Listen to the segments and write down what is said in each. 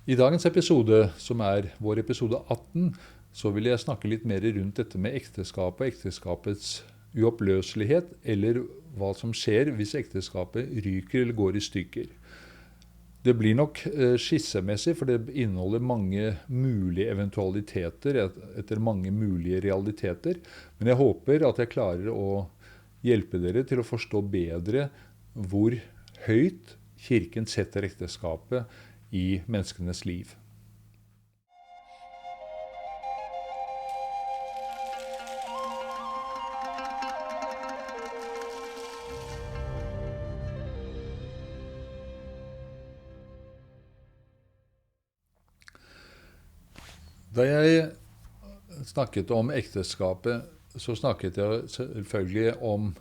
I dagens episode, som vår episode 18, så vil jeg snakke litt mer rundt dette med ekteskapet og ekteskapets uoppløselighet, eller hva som skjer hvis ekteskapet ryker eller går i stykker. Det blir nok skissemessig, for det inneholder mange mulige eventualiteter etter mange mulige realiteter, men jeg håper at jeg klarer å hjelpe dere til å forstå bedre hvor høyt Kirken setter ekteskapet i menneskenes liv. Da jeg snakket om ekteskapet, så snakket jeg selvfølgelig om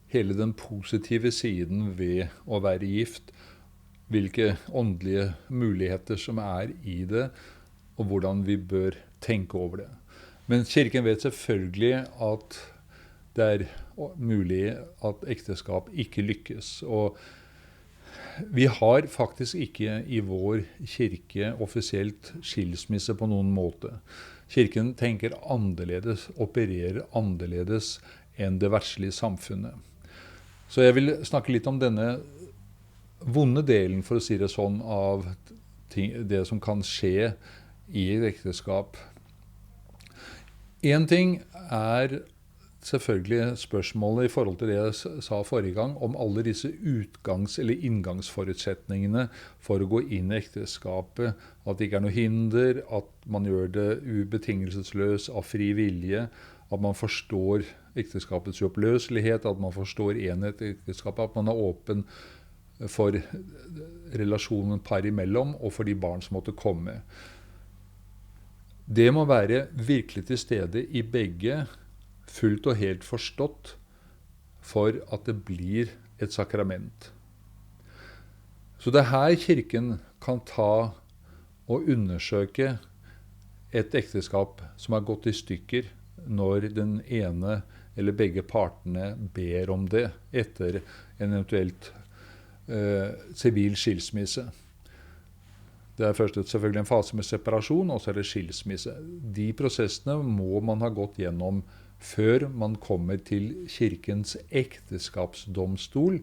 hele den positive siden ved å være gift, hvilke åndelige muligheter som i det, og hvordan vi bør tenke over det. Men Kirken vet selvfølgelig at det mulig at ekteskap ikke lykkes, og vi har faktisk ikke i vår kirke offisielt skilsmisse på noen måte. Kirken tenker annerledes, opererer annerledes enn det verdslige samfunnet. Så jeg vil snakke litt om denne vonde delen, for å si det sånn, av det som kan skje i et ekteskap. En ting selvfølgelig spørsmålet i forhold til det jeg sa forrige gang, om alle disse eller inngangsforutsetningene for å gå inn i ekteskapet, at det ikke noe hinder, at man gjør det ubetingelsesløs av fri vilje, at man forstår ekteskapets uoppløselighet, at man forstår enhet i ekteskapet, at man åpen for relasjonen par imellom, og for de barn som måtte komme. Det må være virkelig til stede i begge, fullt og helt forstått, for at det blir et sakrament. Så det her Kirken kan ta og undersøke et ekteskap som har gått i stykker, når den ene eller begge partene ber om det, etter en eventuelt sivil skilsmisse. Det først selvfølgelig en fase med separasjon, og så det skilsmisse. De prosessene må man ha gått gjennom før man kommer til Kirkens ekteskapsdomstol,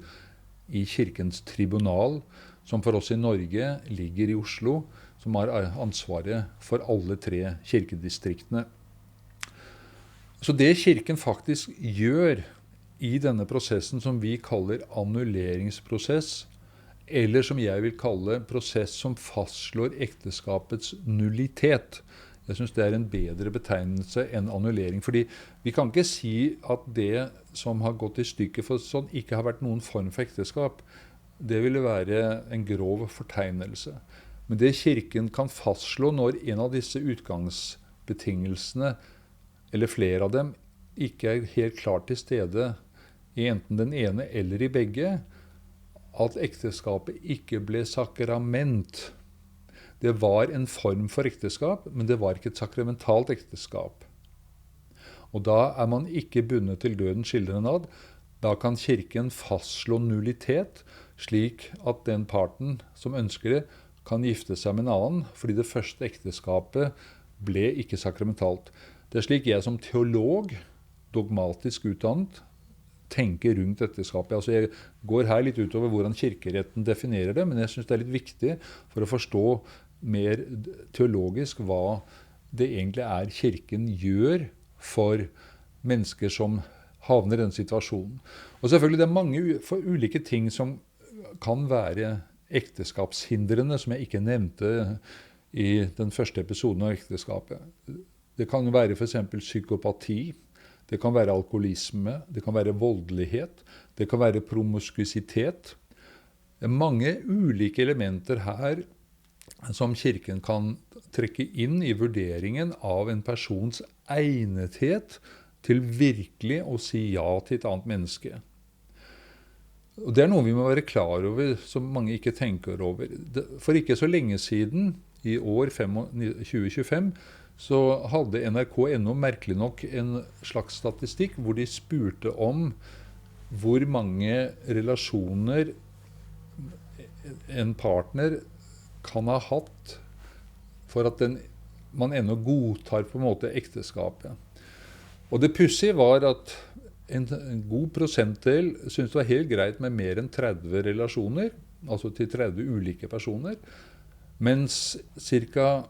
i Kirkens tribunal, som for oss i Norge ligger i Oslo, som har ansvaret for alle 3 kirkedistriktene. Så det Kirken faktisk gjør i denne prosessen, som vi kaller annulleringsprosess, eller som jeg vil kalle prosess som fastslår ekteskapets nullitet. Jeg synes det en bedre betegnelse enn annullering, fordi vi kan ikke si at det som har gått i stykker for sånn ikke har vært noen form for ekteskap. Det ville være en grov fortegnelse. Men det Kirken kan fastslå når en av disse utgangsbetingelsene, eller flere av dem, ikke helt klart til stede i enten den ene eller i begge, at ekteskapet ikke ble sakrament. Det var en form for ekteskap, men det var ikke et sakramentalt ekteskap. Og da man ikke bundet til døden skiller en ad. Da kan Kirken fastslå nullitet, slik at den parten som ønsker det, kan gifte seg med en annen, fordi det første ekteskapet ble ikke sakramentalt. Det slik jeg som teolog, dogmatisk utdannet, tenker rundt ekteskapet. Altså jeg går her litt utover hvordan kirkeretten definerer det, men jeg synes det litt viktig for å forstå mer teologisk hva det egentlig Kirken gjør for mennesker som havner i den situasjonen. Og selvfølgelig det mange ulike ting som kan være ekteskapshindrende, som jeg ikke nevnte i den første episoden av ekteskapet. Det kan være for eksempel psykopati, det kan være alkoholisme, det kan være voldelighet, det kan være promiskuitet. Det mange ulike elementer her som Kirken kan trekke inn i vurderingen av en persons egnethet til virkelig å si ja til et annet menneske. Og det noe vi må være klar over, som mange ikke tenker over. For ikke så lenge siden, i år 2025, så hadde NRK.no merkelig nok en slags statistikk hvor de spurte om hvor mange relasjoner en partner kan ha hatt for at man ennå godtar på en måte ekteskapet. Og det pussige var at en god prosentdel syntes det var helt greit med mer enn 30 relasjoner, altså til 30 ulike personer, mens cirka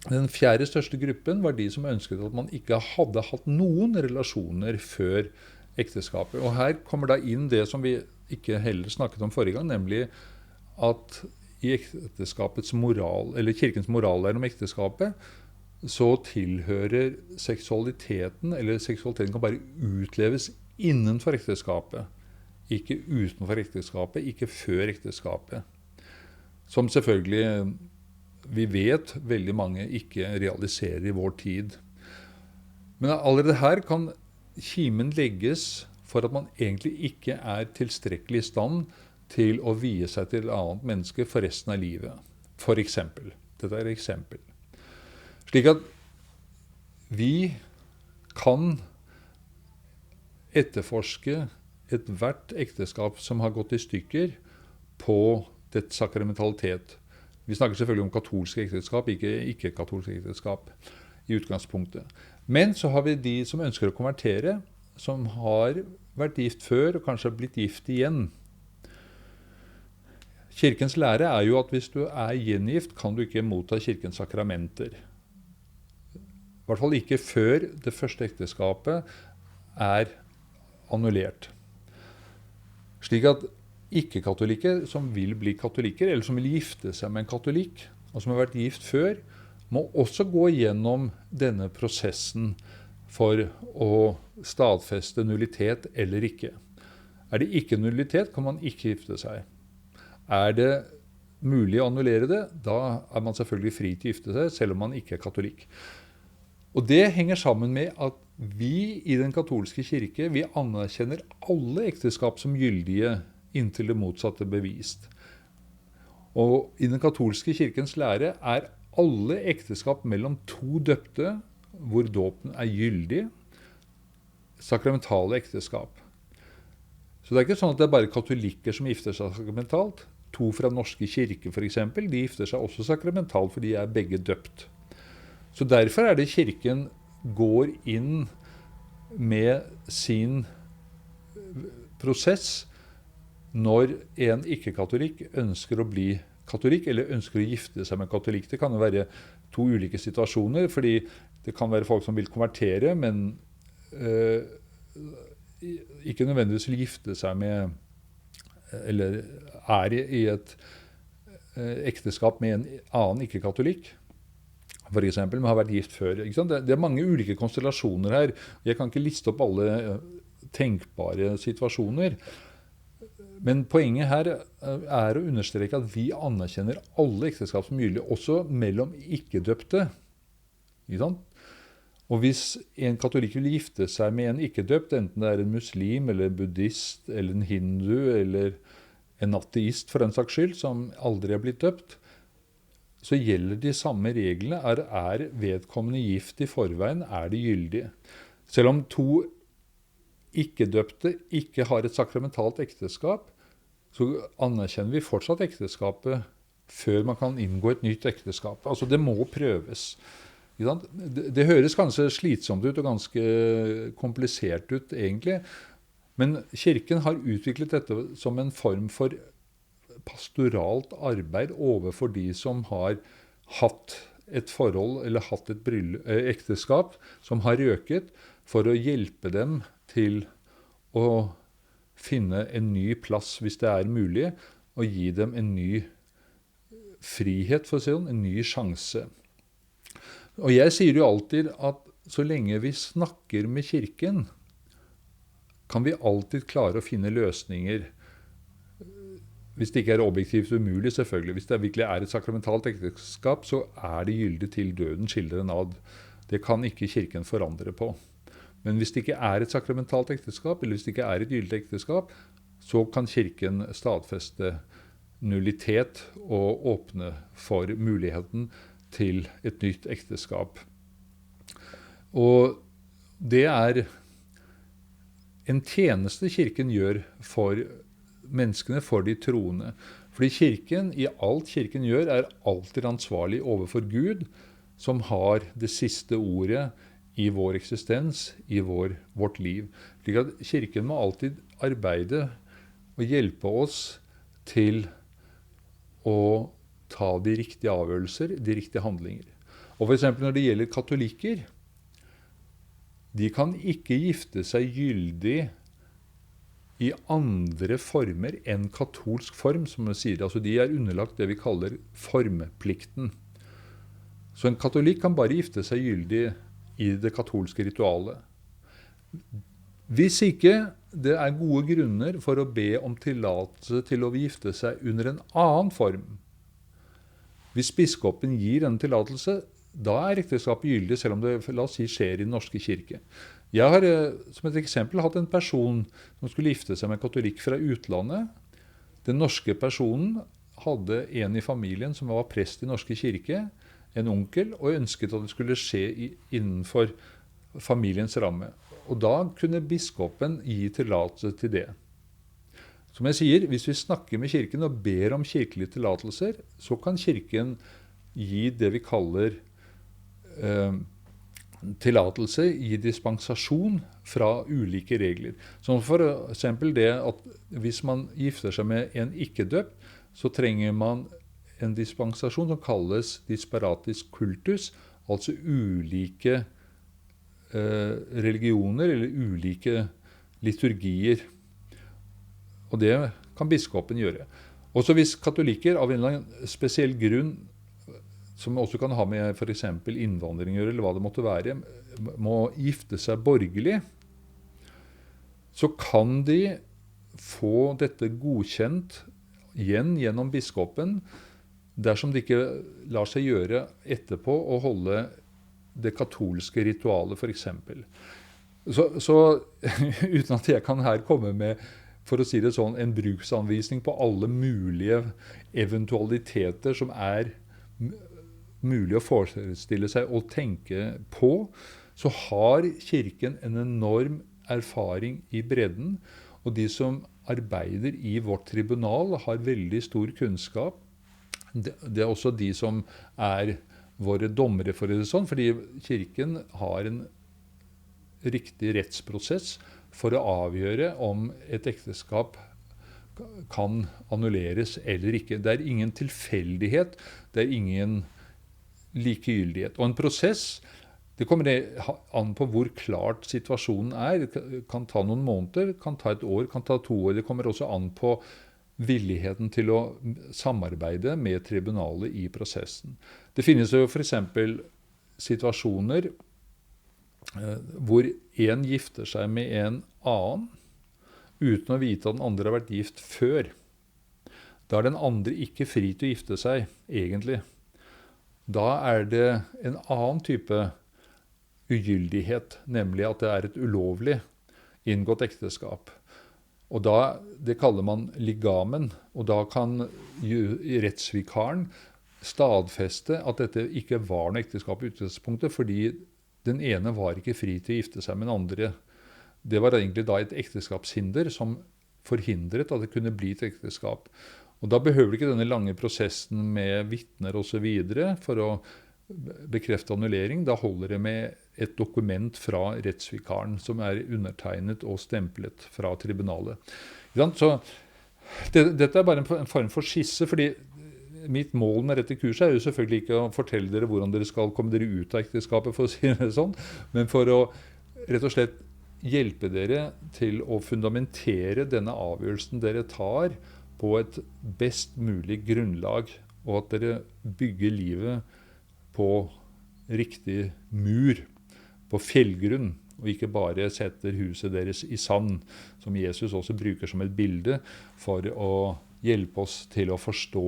den fjerde største gruppen var de som ønsket at man ikke hadde hatt noen relasjoner før ekteskapet. Og her kommer da inn det som vi ikke heller snakket om forrige gang, nemlig at i ekteskapets moral, eller kirkens morallære om ekteskapet, så tilhører seksualiteten, eller seksualiteten kan bare utleves innenfor ekteskapet, ikke utenfor ekteskapet, ikke før ekteskapet. Som selvfølgelig vi vet veldig mange ikke realiserer i vår tid. Men allerede her kan kimen legges for at man egentlig ikke er tilstrekkelig i stand til å vie seg til et annet menneske for resten av livet. For eksempel. Dette er et eksempel. Slik at vi kan etterforske et hvert ekteskap som har gått i stykker på dets sakramentalitet. Vi snakker selvfølgelig om katolske ekteskap, ikke katolske ekteskap i utgangspunktet. Men så har vi de som ønsker å konvertere, som har vært gift før og kanskje har blitt gift igjen. Kirkens lære er jo at hvis du er gjengift, kan du ikke motta kirkens sakramenter. I hvert fall ikke før det første ekteskapet er annullert. Slik at ikke-katolikker som vil bli katolikker, eller som vil gifte seg med en katolikk, og som har vært gift før, må også gå gjennom denne prosessen for å stadfeste nullitet eller ikke. Er det ikke nullitet, kan man ikke gifte seg. Er det mulig å annullere det, da er man selvfølgelig fri til å gifte seg, selv om man ikke er katolikk. Og det henger sammen med at vi i den katolske kirke, vi anerkjenner alle ekteskap som gyldige inntil det motsatte bevist. Og i den katolske kirkens lære er alle ekteskap mellom to døpte, hvor dåpen er gyldig, sakramentale ekteskap. Så det er ikke sånn at det er bare katolikker som gifter seg sakramentalt. To fra norske kirke for eksempel, de gifter seg også sakramentalt, for de er begge døpt. Så derfor er det kirken går inn med sin prosess når en ikke-katolikk ønsker å bli katolikk, eller ønsker å gifte seg med katolikk. Det kan jo være to ulike situasjoner, fordi det kan være folk som vil konvertere, men ikke nødvendigvis vil gifte seg med, eller er i et ekteskap med en annen ikke-katolikk, for eksempel, men har vært gift før. Ikke sant? Det er mange ulike konstellasjoner her. Jeg kan ikke liste opp alle tenkbare situasjoner. Men poenget her er å understreke at vi anerkjenner alle ekteskap som gyldige, også mellom ikke-døpte. Ikke sant? Og hvis en katolikk vil gifte seg med en ikke-døpt, enten det er en muslim, eller en buddhist, eller en hindu, eller en ateist for en saks skyld, som aldri er blitt døpt, så gjelder de samme reglene. Er vedkommende gift i forveien, er det gyldig. Selv om to ikke-døpte ikke har et sakramentalt ekteskap, så anerkjenner vi fortsatt ekteskapet før man kan inngå et nytt ekteskap. Altså det må prøves. Det høres kanskje slitsomt ut og ganske komplisert ut egentlig, men kirken har utviklet dette som en form for pastoralt arbeid overfor de som har hatt et forhold eller hatt et ekteskap som har røket, for å hjelpe dem til å finne en ny plass hvis det er mulig, og gi dem en ny frihet, for å si det, en ny sjanse. Og jeg sier jo alltid at så lenge vi snakker med kirken, kan vi alltid klare å finne løsninger. Hvis det ikke er objektivt umulig, selvfølgelig. Hvis det virkelig er et sakramentalt ekteskap, så er det gyldig til døden skiller en ad. Det kan ikke kirken forandre på. Men hvis det ikke er et sakramentalt ekteskap, eller hvis det ikke er et gyldig ekteskap, så kan kirken stadfeste nullitet og åpne for muligheten til et nytt ekteskap. Og det er en tjeneste kirken gjør for menneskene, for de troende. Fordi kirken, i alt kirken gjør, er alltid ansvarlig overfor Gud, som har det siste ordet i vår eksistens, i vårt liv. Slik at kirken må alltid arbeide og hjelpe oss til å ta de riktige avgjørelser, de riktige handlinger. Og for eksempel når det gjelder katolikker, de kan ikke gifte seg gyldig i andre former enn katolsk form, som man sier. Altså de er underlagt det vi kaller formplikten. Så en katolikk kan bare gifte seg gyldig i det katolske ritualet. Hvis ikke det er gode grunner for å be om tillatelse til å gifte seg under en annen form, hvis biskopen gir en tillatelse, da er ekteskapet gyldig, selv om det, la oss si, skjer i den norske kirke. Jeg har som et eksempel hatt en person som skulle gifte seg med en katolikk fra utlandet. Den norske personen hadde en i familien som var prest i norske kirke, en onkel, og ønsket at det skulle skje innenfor familiens ramme. Og da kunne biskopen gi tillatelse til det. Som jeg sier, hvis vi snakker med kirken og ber om kirkelige tillatelser, så kan kirken gi det vi kaller tillatelse, gi dispensasjon fra ulike regler. Som for eksempel det at hvis man gifter seg med en ikke-døpt, så trenger man en dispensasjon som kalles disparatis cultus, altså ulike religioner eller ulike liturgier. Og det kan biskopen gjøre. Også hvis katolikker av en eller annen spesiell grunn, som også kan ha med for eksempel innvandring eller hva det måtte være, må gifte seg borgerlig, så kan de få dette godkjent igjen gjennom biskopen, dersom det ikke lar seg gjøre etterpå å holde det katolske ritualet for eksempel. Så uten at jeg kan her komme med, for å si det sånn, en bruksanvisning på alle mulige eventualiteter som er mulig å forestille seg og tenke på, så har kirken en enorm erfaring i bredden, og de som arbeider i vårt tribunal har veldig stor kunnskap. Det er også de som er våre dommere, for det sånn, fordi kirken har en riktig rettsprosess for å avgjøre om et ekteskap kan annulleres eller ikke. Det er ingen tilfeldighet, det er ingen likegyldighet. Og en prosess, det kommer an på hvor klart situasjonen er. Det kan ta noen måneder, kan ta et år, kan ta 2 år. Det kommer også an på villigheten til å samarbeide med tribunalet i prosessen. Det finnes jo for eksempel situasjoner hvor en gifter seg med en annen uten å vite at den andre har vært gift før. Da er den andre ikke fri til å gifte seg, egentlig. Da er det en annen type ugyldighet, nemlig at det er et ulovlig inngått ekteskap. Og det kaller man ligamen, og da kan rettsvikaren stadfeste at dette ikke var noe ekteskap i utgangspunktet, fordi den ene var ikke fri til å gifte seg med den andre. Det var egentlig da et ekteskapshinder som forhindret at det kunne bli et ekteskap. Og da behøver ikke denne lange prosessen med vitner og så videre for å bekrefte annullering. Da holder det med et dokument fra rettsvikaren som er undertegnet og stemplet fra tribunalet. Så dette er bare en form for skisse, fordi mitt mål med dette kurset er jo selvfølgelig ikke å fortelle dere hvordan dere skal komme dere ut av ekteskapet, for å si det sånn, men for å rett og slett hjelpe dere til å fundamentere denne avgjørelsen dere tar på et best mulig grunnlag, og at dere bygger livet på riktig mur, på fjellgrunn, og ikke bare setter huset deres i sand, som Jesus også bruker som et bilde for å hjelpe oss til å forstå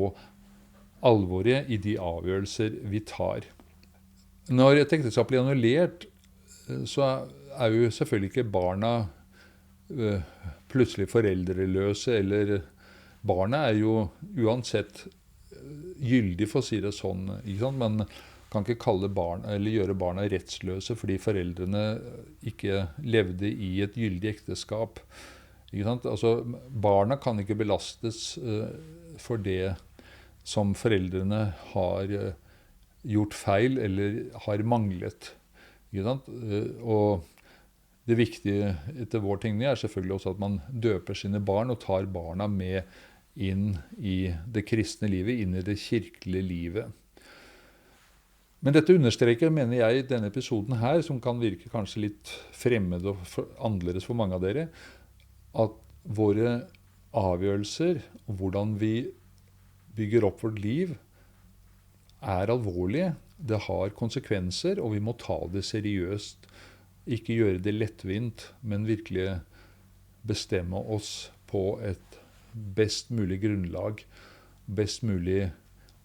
alvoret i de avgjørelser vi tar. Når et ekteskap blir annullert, så er jo selvfølgelig ikke barna plutselig foreldreløse, eller barna er jo uansett gyldig, for å si det sånn. Ikke sant? Man kan ikke kalle barn, eller gjøre barna rettsløse fordi foreldrene ikke levde i et gyldig ekteskap. Ikke sant? Altså, barna kan ikke belastes for det som foreldrene har gjort feil eller har manglet. Ikke sant? Og det viktige etter vår tenkning er selvfølgelig også at man døper sine barn og tar barna med inn i det kristne livet, inn i det kirkelige livet. Men dette understreker, mener jeg, denne episoden her, som kan virke kanskje litt fremmed og annerledes for mange av dere, at våre avgjørelser og hvordan vi bygger opp vårt liv er alvorlige. Det har konsekvenser, og vi må ta det seriøst. Ikke gjøre det lettvint, men virkelig bestemme oss på et best mulig grunnlag, best mulig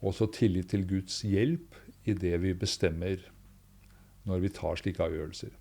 også tillit til Guds hjelp i det vi bestemmer når vi tar slike avgjørelser.